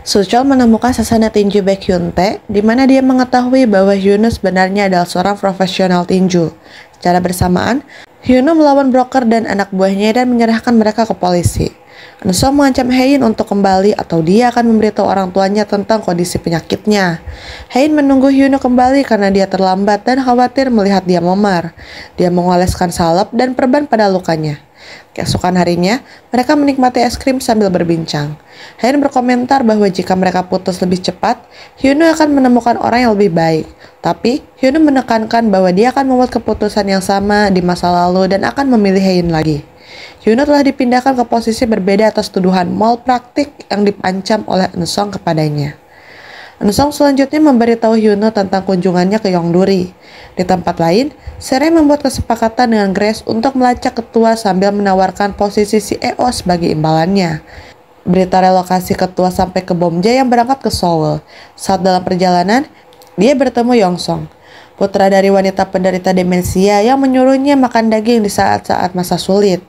Suchol menemukan sasana tinju Baekhyun-tae, di mana dia mengetahui bahwa Hyunwoo sebenarnya adalah seorang profesional tinju. Secara bersamaan, Hyunwoo melawan broker dan anak buahnya dan menyerahkan mereka ke polisi. Eun-sung mengancam Hae-in untuk kembali atau dia akan memberitahu orang tuanya tentang kondisi penyakitnya. Hae-in menunggu Hyunwoo kembali karena dia terlambat dan khawatir melihat dia memar. Dia mengoleskan salep dan perban pada lukanya. Keesokan harinya, mereka menikmati es krim sambil berbincang. Hae-in berkomentar bahwa jika mereka putus lebih cepat, Hyunwoo akan menemukan orang yang lebih baik. Tapi, Hyunwoo menekankan bahwa dia akan membuat keputusan yang sama di masa lalu dan akan memilih Hae-in lagi. Hyunwoo telah dipindahkan ke posisi berbeda atas tuduhan malpraktik yang diancam oleh Eun-sung kepadanya. Eun-sung selanjutnya memberitahu Hyunwoo tentang kunjungannya ke Yongduri. Di tempat lain, Sere membuat kesepakatan dengan Grace untuk melacak ketua sambil menawarkan posisi CEO sebagai imbalannya. Berita relokasi ketua sampai ke Bomja yang berangkat ke Seoul. Saat dalam perjalanan, dia bertemu Yongsong, putra dari wanita penderita demensia yang menyuruhnya makan daging di saat-saat masa sulit.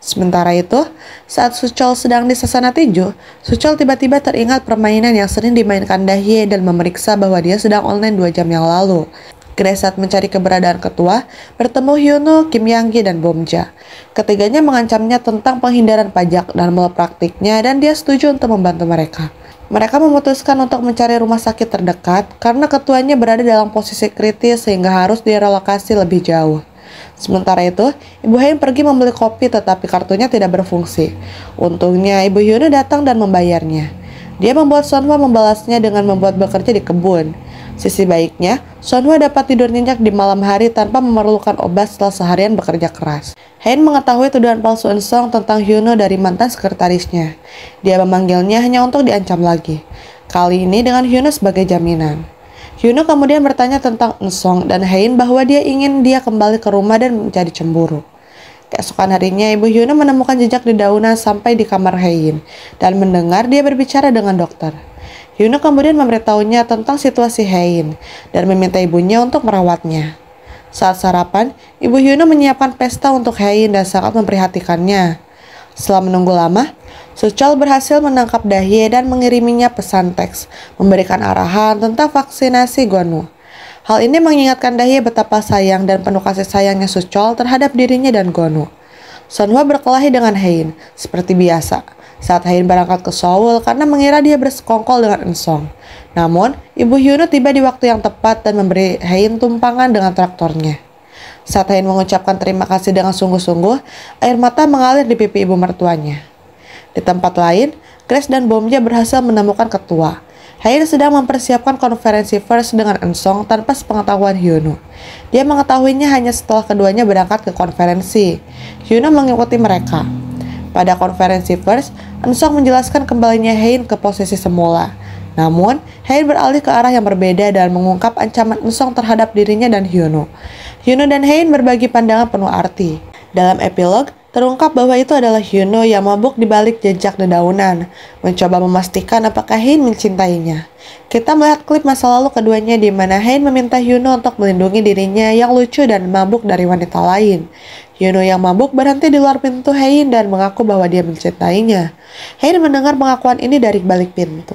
Sementara itu, saat Suchol sedang di sasana tinju, Suchol tiba-tiba teringat permainan yang sering dimainkan Dahye dan memeriksa bahwa dia sedang online 2 jam yang lalu. Grace saat mencari keberadaan ketua, bertemu Hyunwoo, Kim Yang-gi, dan Bomja. Ketiganya mengancamnya tentang penghindaran pajak dan malpraktiknya dan dia setuju untuk membantu mereka. Mereka memutuskan untuk mencari rumah sakit terdekat karena ketuanya berada dalam posisi kritis sehingga harus direlokasi lebih jauh. Sementara itu, Ibu Hae-in pergi membeli kopi tetapi kartunya tidak berfungsi. Untungnya, Ibu Hyunwoo datang dan membayarnya. Dia membuat Sonhwa membalasnya dengan membuat bekerja di kebun. Sisi baiknya, Sonhwa dapat tidur nyenyak di malam hari tanpa memerlukan obat setelah seharian bekerja keras. Hae-in mengetahui tuduhan palsu Eun-sung tentang Hyunwoo dari mantan sekretarisnya. Dia memanggilnya hanya untuk diancam lagi. Kali ini dengan Hyunwoo sebagai jaminan. Hyunwoo kemudian bertanya tentang Eun-sung dan Hae-in bahwa dia ingin dia kembali ke rumah dan menjadi cemburu. Keesokan harinya, Ibu Hyunwoo menemukan jejak dedaunan sampai di kamar Hae-in dan mendengar dia berbicara dengan dokter. Hyunwoo kemudian memberitahunya tentang situasi Hae-in dan meminta ibunya untuk merawatnya. Saat sarapan, Ibu Hyunwoo menyiapkan pesta untuk Hae-in dan sangat memperhatikannya. Setelah menunggu lama, Suchol berhasil menangkap Dahye dan mengiriminya pesan teks, memberikan arahan tentang vaksinasi Gwonu. Hal ini mengingatkan Dahye betapa sayang dan penuh kasih sayangnya Suchol terhadap dirinya dan Gwonu. Sonhwa berkelahi dengan Hae-in, seperti biasa, saat Hae-in berangkat ke Seoul karena mengira dia bersekongkol dengan Eun-sung. Namun, Ibu Hyunwoo tiba di waktu yang tepat dan memberi Hae-in tumpangan dengan traktornya. Saat Hae-in mengucapkan terima kasih dengan sungguh-sungguh, air mata mengalir di pipi ibu mertuanya. Di tempat lain, Grace dan Bomja berhasil menemukan ketua. Hae-in sedang mempersiapkan konferensi pers dengan Eun-sung tanpa sepengetahuan Hyunwoo. Dia mengetahuinya hanya setelah keduanya berangkat ke konferensi. Hyunwoo mengikuti mereka. Pada konferensi pers, Eun-sung menjelaskan kembalinya Hae-in ke posisi semula. Namun, Hae-in beralih ke arah yang berbeda dan mengungkap ancaman Eun-sung terhadap dirinya dan Hyunwoo. Hyunwoo dan Hae-in berbagi pandangan penuh arti. Dalam epilog, terungkap bahwa itu adalah Hyunwoo yang mabuk di balik jejak dedaunan, mencoba memastikan apakah Hae-in mencintainya. Kita melihat klip masa lalu keduanya di mana Hae-in meminta Hyunwoo untuk melindungi dirinya yang lucu dan mabuk dari wanita lain. Hyunwoo yang mabuk berhenti di luar pintu Hae-in dan mengaku bahwa dia mencintainya. Hae-in mendengar pengakuan ini dari balik pintu.